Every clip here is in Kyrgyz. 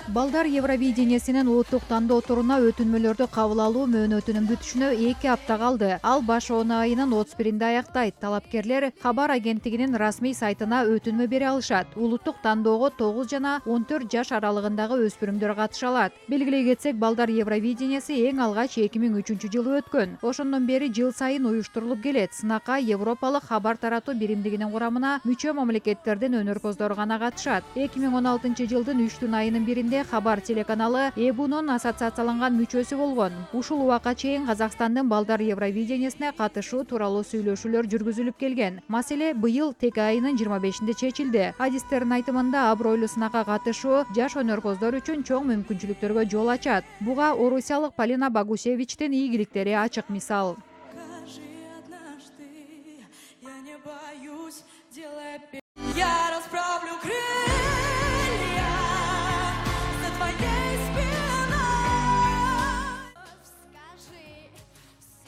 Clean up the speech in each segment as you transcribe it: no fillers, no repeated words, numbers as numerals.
Балдар Евровидениесинин улуттук тандоо туруна өтүнмөлөрдү кабыл алуу мөөнөтүнүн бүтүшүнө 2 апта калды. Ал баш онуу айынын 31-нде аяктайт. Талапкерлер кабар агенттигинин расмий сайтына өтүнмө бере алышат. Улуттук тандоого 9 жана 14 жаш аралыгындагы өспүрүмдөр катыша алат. Белгилей кетсек, Балдар Евровидениеси эң алгач 2003-жылы өткөн. Ошондон бери жыл сайын уюштурулуп келет. Сынакка Европалык кабар таратуу биримдигинин курамына мүчө мамлекеттердин өнөрпоздору гана катышат. 2016-жылдын 3 айынын биринде Хабар телеканалы ЭБУнун ассоциацияланган мүчөсү болгон. Ушул убакка чейин Казакстандын Балдар Евровидениесине катышуу тууралуу сүйлөшүүлөр жүргүзүлүп келген. Маселе быйыл тек айынын 25-нде чечилди. Адистердин айтымында абройлуу сынакка катышуу жаш өнөрпоздор үчүн чоң мүмкүнчүлүктөргө жол ачат. Буга орусиялык Полина Богусевичтин ийгиликтери ачык мисал.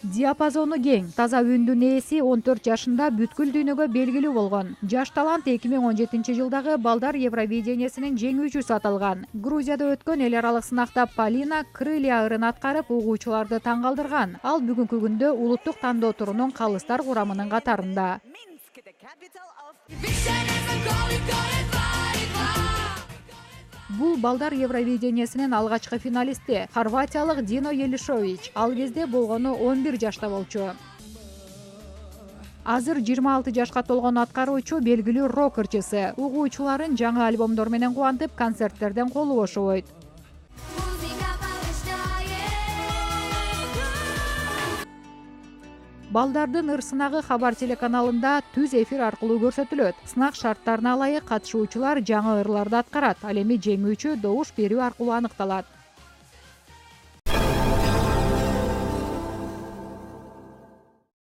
Диапазону кең, таза үндүн ээси 14 жашында бүткүл дүйнөгө белгилүү болгон. Жаш талант 2017-жылдагы Балдар Евровидениесинин жеңүүчүсү аталган. Грузияда өткөн эл аралык сынакта Полина крылья ырын аткарып, угуучуларды таң калтырган. Ал бүгүнкү күндө улуттук тандоо турунун калыстар курамынын катарында. Бул Балдар Евровидениесинин алгачкы финалисти, хорватиялык Дино Елишович. Ал кезде болгону 11 жашта болчу. Азыр 26 жашка толгон аткаруучу белгилүү рок ырчысы. Угуучуларын жаңы альбомдор менен кубантып, концерттерден колу бошобойт. Балдардын ыр сынагы Хабар телеканалында түз эфир аркылуу көрсөтүлөт. Сынак шарттарына ылайык катышуучулар жаңы ырларды аткарат. Ал эми жеңүүчү добуш берүү аркылуу аныкталат.